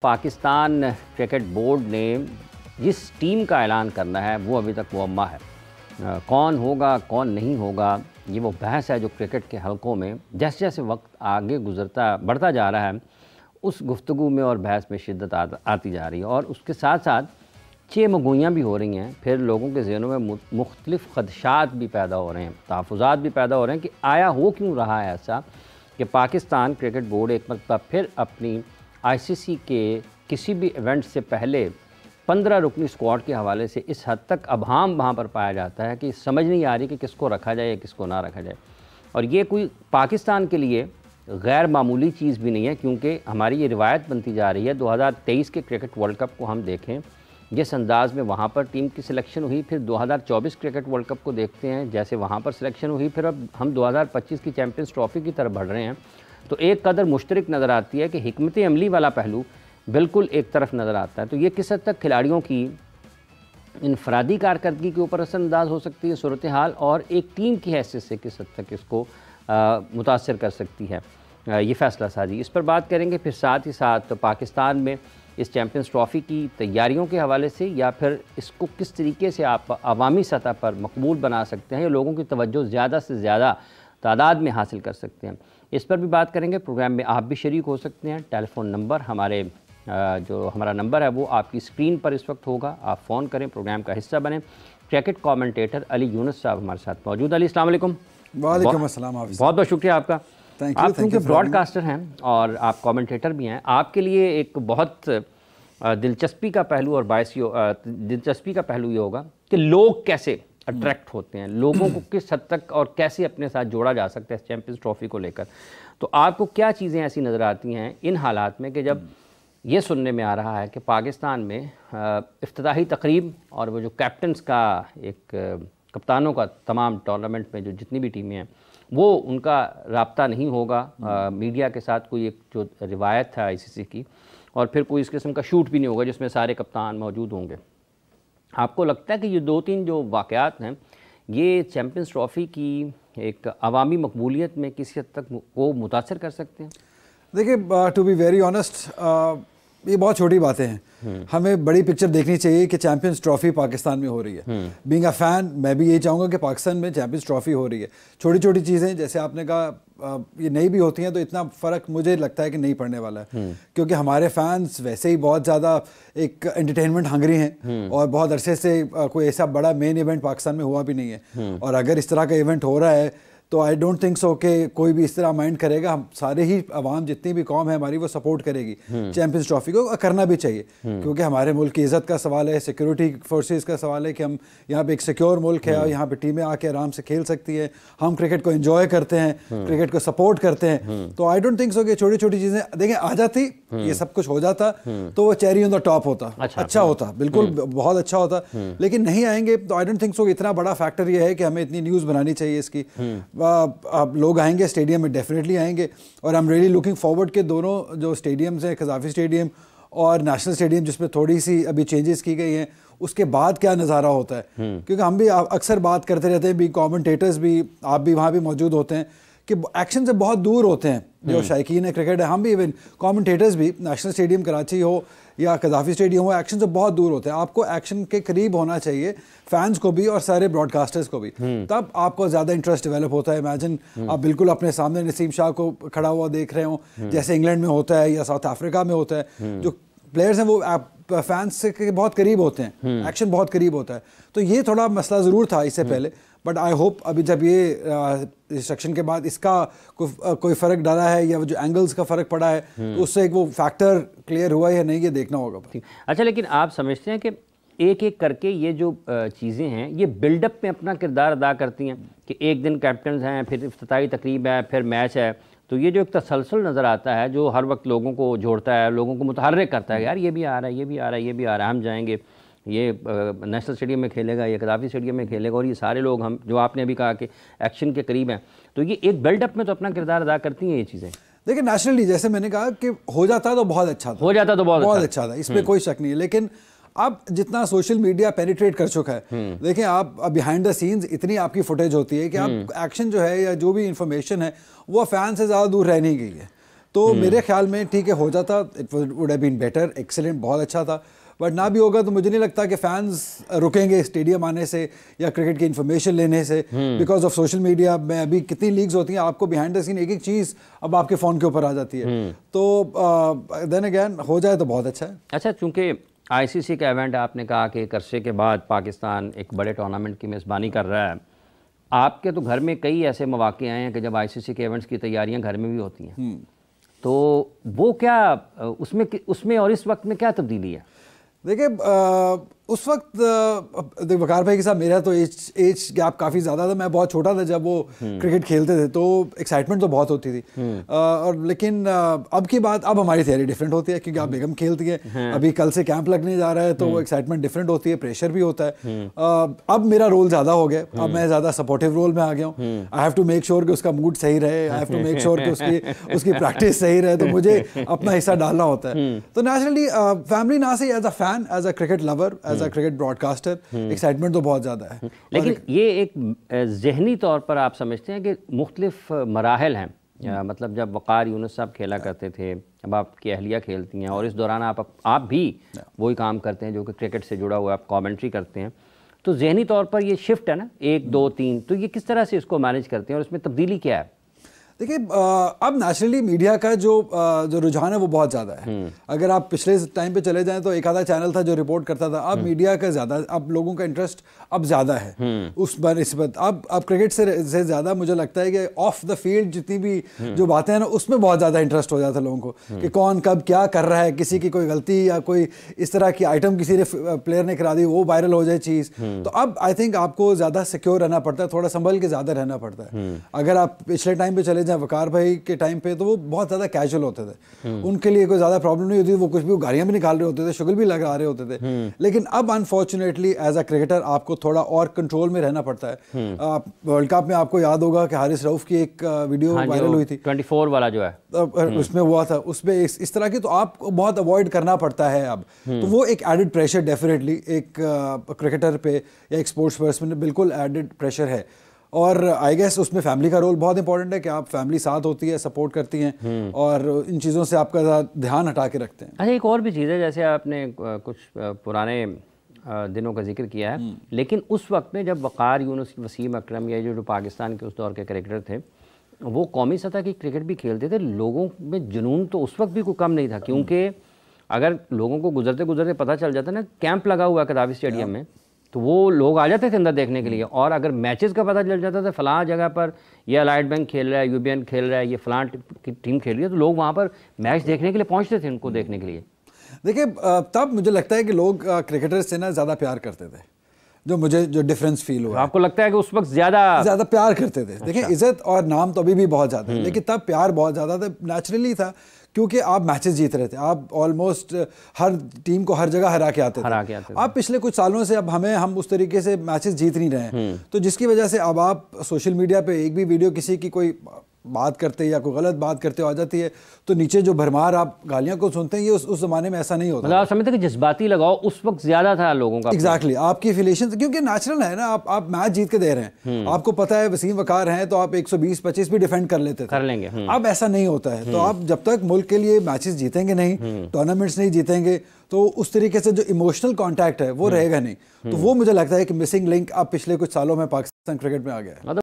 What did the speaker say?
Pakistan cricket board نے جس team کا اعلان کرنا ہے وہ ابھی تک معمہ ہے۔ کون ہوگا کون نہیں ہوگا، یہ وہ بحث ہے جو کرکٹ کے حلقوں میں جیسے جیسے وقت آگے بڑھتا جا رہا ہے اس گفتگو میں اور بحث میں شدت آتی جا رہی ہے، اور اس کے ساتھ ساتھ مگوئیاں بھی ہو رہی ہیں۔ پھر لوگوں کے ذہنوں میں مختلف خدشات بھی پیدا ہو رہے ہیں، تحفظات بھی پیدا ہو رہے ہیں کہ آیا ہو کیوں رہا ہے ایسا کہ پاکستان کرکٹ بورڈ ایک مرتبہ پھر اپنی آئی سی سی کے کسی بھی ایونٹ سے پہلے 15 رکنی اسکواڈ کے حوالے سے اس حد تک ابہام وہاں پر پایا جاتا ہے کہ سمجھ نہیں آ رہی کہ کس کو رکھا جائے یا کس کو نہ رکھا جائے۔ اور یہ کوئی پاکستان کے لیے غیر معمولی چیز بھی نہیں ہے، کیونکہ ہماری یہ روایت بنتی جا رہی ہے۔ 2023 کے کرکٹ ورلڈ کپ کو ہم دیکھیں جس انداز میں وہاں پر ٹیم کی سلیکشن ہوئی، پھر 2024 کرکٹ ورلڈ کپ کو دیکھتے ہیں جیسے وہاں پر سلیکشن ہوئی، پھر اب ہم 2025 کی چیمپئنز ٹرافی کی طرف بڑھ رہے ہیں، تو ایک قدر مشترک نظر آتی ہے کہ حکمت عملی والا پہلو بالکل ایک طرف نظر آتا ہے۔ تو یہ کس حد تک کھلاڑیوں کی انفرادی کارکردگی کے اوپر اثر انداز ہو سکتی ہے صورتحال، اور ایک ٹیم کی حیثیت سے کس حد تک اس کو متاثر کر سکتی ہے یہ فیصلہ سازی، اس پر بات کریں گے۔ پھر ساتھ ہی ساتھ پاکستان میں اس چیمپئنز ٹرافی کی تیاریوں کے حوالے سے، یا پھر اس کو کس طریقے سے آپ عوامی سطح پر مقبول بنا سکتے ہیں یا لوگوں کی توجہ زیادہ سے زیادہ تعداد میں حاصل کر سکتے ہیں، اس پر بھی بات کریں گے۔ پروگرام میں آپ بھی شریک ہو سکتے ہیں۔ ٹیلی فون نمبر ہمارا نمبر ہے وہ آپ کی اسکرین پر اس وقت ہوگا، آپ فون کریں، پروگرام کا حصہ بنیں۔ کرکٹ کامنٹیٹر علی یونس صاحب ہمارے ساتھ موجود۔ علی السلام علیکم۔ وعلیکم السلام حافظ، بہت بہت شکریہ آپ کا۔ آپ کیونکہ براڈ کاسٹر ہیں اور آپ کامنٹیٹر بھی ہیں، آپ کے لیے ایک بہت دلچسپی کا پہلو اور دلچسپی کا پہلو یہ ہوگا کہ لوگ کیسے اٹریکٹ ہوتے ہیں، لوگوں کو کس حد تک اور کیسے اپنے ساتھ جوڑا جا سکتا ہے اس چیمپئنز ٹرافی کو لے کر۔ تو آپ کو کیا چیزیں ایسی نظر آتی ہیں ان حالات میں کہ جب یہ سننے میں آ رہا ہے کہ پاکستان میں افتتاحی تقریب اور وہ جو کیپٹنز کا ایک کپتانوں کا تمام ٹورنامنٹ میں جو جتنی بھی ٹیمیں ہیں وہ ان کا رابطہ نہیں ہوگا میڈیا کے ساتھ، کوئی ایک جو روایت ہے آئی سی سی کی، اور پھر کوئی اس قسم کا شوٹ بھی نہیں ہوگا جس میں سارے کپتان موجود ہوں گے۔ آپ کو لگتا ہے کہ یہ دو تین جو واقعات ہیں یہ چیمپئنز ٹرافی کی ایک عوامی مقبولیت میں کسی حد تک کو متاثر کر سکتے ہیں؟ دیکھیے، ٹو بی ویری آنیسٹ، یہ بہت چھوٹی باتیں ہیں۔ ہمیں بڑی پکچر دیکھنی چاہیے کہ چیمپئنز ٹرافی پاکستان میں ہو رہی ہے۔ بینگ اے فین میں بھی یہی چاہوں گا کہ پاکستان میں چیمپئنز ٹرافی ہو رہی ہے۔ چھوٹی چھوٹی چیزیں جیسے آپ نے کہا یہ نئی بھی ہوتی ہیں تو اتنا فرق مجھے لگتا ہے کہ نہیں پڑنے والا ہے، کیونکہ ہمارے فینس ویسے ہی بہت زیادہ ایک انٹرٹینمنٹ ہنگری ہیں، اور بہت عرصے سے کوئی ایسا بڑا مین ایونٹ پاکستان میں ہوا بھی نہیں ہے، اور اگر اس طرح کا ایونٹ ہو رہا ہے تو آئی ڈونٹ تھنک سو کہ کوئی بھی اس طرح مائنڈ کرے گا۔ ہم سارے ہی عوام جتنی بھی قوم ہے ہماری وہ سپورٹ کرے گی چیمپئنز ٹرافی کو، کرنا بھی چاہیے، کیونکہ ہمارے ملک کی عزت کا سوال ہے، سیکیورٹی فورسز کا سوال ہے کہ ہم یہاں پہ ایک سیکیور ملک ہے اور یہاں پہ ٹیمیں آ کے آرام سے کھیل سکتی ہیں، ہم کرکٹ کو انجوائے کرتے ہیں، کرکٹ کو سپورٹ کرتے ہیں۔ تو آئی ڈونٹ تھنک سو کہ چھوٹی چھوٹی چیزیں دیکھیں آ جاتی، یہ سب کچھ ہو جاتا تو وہ چیری آن دا ٹاپ ہوتا، اچھا ہوتا، بالکل بہت اچھا ہوتا، لیکن نہیں آئیں گے تو آئی ڈونٹ تھنک سو اتنا بڑا فیکٹر یہ ہے کہ ہمیں اتنی نیوز بنانی چاہیے اس کی۔ لوگ آئیں گے اسٹیڈیم میں، ڈیفینیٹلی آئیں گے، اور I am really looking forward کہ دونوں جو اسٹیڈیمز ہیں، قذافی اسٹیڈیم اور نیشنل اسٹیڈیم جس میں تھوڑی سی ابھی چینجز کی گئی ہیں، اس کے بعد کیا نظارہ ہوتا ہے، کیونکہ ہم بھی اکثر بات کرتے رہتے ہیں، بھی کامنٹیٹرز بھی، آپ بھی وہاں بھی موجود ہوتے ہیں، کہ ایکشن سے بہت دور ہوتے ہیں جو شائقین کرکٹ ہے، ہم بھی ایون کامنٹیٹرز بھی، نیشنل اسٹیڈیم کراچی ہو یا قذافی اسٹیڈیم ہو، ایکشن سے بہت دور ہوتے ہیں۔ آپ کو ایکشن کے قریب ہونا چاہیے، فینس کو بھی اور سارے براڈ کاسٹرز کو بھی، تب آپ کو زیادہ انٹرسٹ ڈیولپ ہوتا ہے۔ امیجن آپ بالکل اپنے سامنے نسیم شاہ کو کھڑا ہوا دیکھ رہے ہوں جیسے انگلینڈ میں ہوتا ہے یا ساؤتھ افریقہ میں ہوتا ہے، جو پلیئرز ہیں وہ فینس سے بہت قریب ہوتے ہیں، ایکشن بہت قریب ہوتا ہے۔ تو یہ تھوڑا مسئلہ ضرور تھا اس سے پہلے، بٹ آئی ہوپ ابھی جب یہ ریسٹرکشن کے بعد اس کا کوئی فرق ڈالا ہے یا جو اینگلز کا فرق پڑا ہے تو اس سے ایک وہ فیکٹر کلیئر ہوا ہے یا نہیں، یہ دیکھنا ہوگا۔ اچھا، لیکن آپ سمجھتے ہیں کہ ایک ایک کر کے یہ جو چیزیں ہیں یہ بلڈ اپ میں اپنا کردار ادا کرتی ہیں کہ ایک دن کیپٹنز ہیں، پھر افتتاحی تقریب ہے، پھر میچ ہے، تو یہ جو ایک تسلسل نظر آتا ہے جو ہر وقت لوگوں کو جوڑتا ہے، لوگوں کو متحرک کرتا ہے، یار یہ بھی آ رہا ہے، یہ بھی آ رہا ہے، یہ بھی آ رہا ہے، ہم جائیں گے، یہ نیشنل اسٹیڈیم میں کھیلے گا، یہ قذافی اسٹیڈیم میں کھیلے گا، اور یہ سارے لوگ ہم جو آپ نے ابھی کہا کہ ایکشن کے قریب ہیں، تو یہ ایک بلڈ اپ میں تو اپنا کردار ادا کرتی ہیں یہ چیزیں۔ دیکھیں نیشنلی جیسے میں نے کہا کہ ہو جاتا تو بہت اچھا تھا، ہو جاتا تو بہت اچھا تھا، اس میں کوئی شک نہیں ہے، لیکن اب جتنا سوشل میڈیا پینیٹریٹ کر چکا ہے، دیکھیں آپ بیہائنڈ دا سینز اتنی آپ کی فوٹیج ہوتی ہے کہ آپ ایکشن جو ہے یا جو بھی انفارمیشن ہے وہ فین سے زیادہ دور رہ نہیں گئی ہے، تو میرے خیال میں ٹھیک ہے ہو جاتا, it would have been better, excellent, بہت اچھا تھا, بٹ نہ بھی ہوگا تو مجھے نہیں لگتا کہ فینس رکیں گے اسٹیڈیم آنے سے یا کرکٹ کی انفارمیشن لینے سے, بیکاز آف سوشل میڈیا میں ابھی کتنی لیگز ہوتی ہیں, آپ کو بیہائنڈ دا سین ایک ایک چیز اب آپ کے فون کے اوپر آ جاتی ہے, تو دین اگین ہو جائے تو بہت اچھا ہے. اچھا, چونکہ آئی سی سی کا ایونٹ آپ نے کہا کہ ایک عرصے کے بعد پاکستان ایک بڑے ٹورنامنٹ کی میزبانی کر رہا ہے, آپ کے تو گھر میں کئی ایسے مواقع آئے ہیں کہ جب آئی سی سی کے ایونٹس کی تیاریاں گھر میں بھی ہوتی ہیں, تو وہ کیا اس میں اور اس وقت میں کیا تبدیلی ہے؟ دیکھیں اس وقت وقار بھائی کے ساتھ میرا تو ایج گیپ کافی زیادہ تھا, میں بہت چھوٹا تھا جب وہ کرکٹ کھیلتے تھے, تو ایکسائٹمنٹ تو بہت ہوتی تھی, اور لیکن اب کی بات, اب ہماری تیاری ڈفرینٹ ہوتی ہے کیونکہ آپ بیگم کھیلتی ہے, ابھی کل سے کیمپ لگنے جا رہا ہے, تو وہ ایکسائٹمنٹ ڈفرینٹ ہوتی ہے, پریشر بھی ہوتا ہے. اب میرا رول زیادہ ہو گیا, اب میں زیادہ سپورٹیو رول میں آ گیا ہوں. I have to make sure کہ اس کا موڈ صحیح رہے, I have to make sure کہ اس کی پریکٹس صحیح رہے, تو مجھے اپنا حصہ ڈالنا ہوتا ہے. تو نیچرلی فیملی نہ سے as a fan, as a cricket lover, as a cricket broadcaster, excitement تو بہت زیادہ ہے. لیکن یہ ایک ذہنی طور پر آپ سمجھتے ہیں کہ مختلف مراحل ہیں, مطلب جب وقار یونس صاحب کھیلا کرتے تھے, اب آپ کی اہلیہ کھیلتی ہیں, اور اس دوران آپ بھی وہی کام کرتے ہیں جو کہ کرکٹ سے جڑا ہوا ہے, آپ کامنٹری کرتے ہیں, تو ذہنی طور پر یہ شفٹ ہے نا 1 2 3, تو یہ کس طرح سے اس کو مینیج کرتے ہیں اور اس میں تبدیلی کیا ہے؟ دیکھیے اب نیچرلی میڈیا کا جو رجحان ہے وہ بہت زیادہ ہے. اگر آپ پچھلے ٹائم پہ چلے جائیں تو ایک آدھا چینل تھا جو رپورٹ کرتا تھا, اب میڈیا کا زیادہ, اب لوگوں کا انٹرسٹ اب زیادہ ہے اس بنسبت. اب کرکٹ سے زیادہ مجھے لگتا ہے کہ آف دا فیلڈ جتنی بھی جو باتیں ہیں نا, اس میں بہت زیادہ انٹرسٹ ہو جاتا ہے لوگوں کو کہ کون کب کیا کر رہا ہے, کسی کی کوئی غلطی یا کوئی اس طرح کی آئٹم کسی نے پلیئر نے کرا دی, وہ وائرل ہو جائے چیز. تو اب آئی تھنک آپ کو زیادہ سیکیور رہنا پڑتا ہے, تھوڑا سنبھل کے زیادہ رہنا پڑتا ہے. اگر آپ پچھلے ٹائم پہ چلے جائیں وقار بھائی کے ٹائم پہ, تو وہ بہت زیادہ کیجول ہوتے تھے, ان کے لیے کوئی زیادہ پرابلم نہیں ہوتی, وہ کچھ بھی گالیاں بھی نکال رہے ہوتے تھے, شگل بھی لگا رہے ہوتے تھے. لیکن اب انفارچونیٹلی ایز اے کرکٹر آپ کو تھوڑا اور کنٹرول میں رہنا پڑتا ہے. ورلڈ کپ میں آپ کو یاد ہوگا کہ حارث رؤف کی ایک ویڈیو وائرل ہوئی تھی 24 والا جو ہے, اس میں ہوا تھا, اس میں اس طرح کی, تو آپ کو بہت اوائڈ کرنا پڑتا ہے اب. تو وہ ایک ایڈڈ پریشر ڈیفینیٹلی ایک کرکٹر پہ یا ایک اسپورٹس پرسن پہ بالکل ایڈڈ پریشر ہے. اور آئی گیس اس میں فیملی کا رول بہت امپورٹنٹ ہے کہ آپ فیملی ساتھ ہوتی ہے, سپورٹ کرتی ہیں, اور ان چیزوں سے آپ کا دھیان ہٹا کے رکھتے ہیں. اچھا, ایک اور بھی چیز ہے, جیسے آپ نے کچھ پرانے دنوں کا ذکر کیا ہے, لیکن اس وقت میں جب وقار یونس, وسیم اکرم, یا جو پاکستان کے اس دور کے کرکٹر تھے, وہ قومی سطح کی کرکٹ بھی کھیلتے تھے, لوگوں میں جنون تو اس وقت بھی کوئی کم نہیں تھا, کیونکہ اگر لوگوں کو گزرتے گزرتے پتہ چل جاتا نا کیمپ لگا ہوا ہے قذافی اسٹیڈیم میں, تو وہ لوگ آ جاتے تھے اندر دیکھنے کے لیے. اور اگر میچز کا پتہ چل جاتا تھا فلاں جگہ پر یہ الائٹ بینک کھیل رہا ہے, یو بی این کھیل رہا ہے, یہ فلاں کی ٹیم کھیل رہی ہے, تو لوگ وہاں پر میچ دیکھنے کے لیے پہنچتے تھے, ان کو دیکھنے کے لیے. دیکھیں تب مجھے لگتا ہے کہ لوگ کرکٹر سے نا زیادہ پیار کرتے تھے, جو ڈفرینس فیل ہوا. آپ کو لگتا ہے کہ اس وقت زیادہ پیار کرتے تھے؟ دیکھیں عزت اور نام تو ابھی بھی بہت زیادہ ہے, لیکن تب پیار بہت زیادہ تھا, نیچرلی تھا, کیونکہ آپ میچز جیت رہے تھے, آپ آلموسٹ ہر ٹیم کو ہر جگہ ہرا کے آتے تھے. آپ پچھلے کچھ سالوں سے اب ہم اس طریقے سے میچز جیت نہیں رہے ہیں, تو جس کی وجہ سے اب آپ سوشل میڈیا پہ ایک بھی ویڈیو کسی کی کوئی بات کرتے یا کوئی غلط بات کرتے آ جاتی ہے, تو نیچے جو بھرمار آپ گالیاں کو سنتے ہیں, یہ اس زمانے میں ایسا نہیں ہوتا. مطلب آپ سمجھتے کہ جذباتی لگاؤ اس وقت زیادہ تھا لوگوں کا. ایگزیکٹلی, آپ کی افیلیشن, کیونکہ نیچرل ہے نا, آپ میچ جیت کے دے رہے ہیں, آپ کو پتہ ہے وسیم وقار ہیں, تو آپ 120-25 بھی ڈیفینڈ کر لیتے تھے, کر لیں گے. اب ایسا نہیں ہوتا ہے, تو آپ جب تک ملک کے لیے میچز جیتیں گے نہیں, ٹورنامنٹس نہیں جیتیں گے, تو اس طریقے سے جو ایموشنل کانٹیکٹ ہے وہ رہے گا نہیں. تو وہ مجھے لگتا ہے کہ مسنگ لنک اب پچھلے کچھ سالوں میں پاکستان کرکٹ میں آ گیا ہے.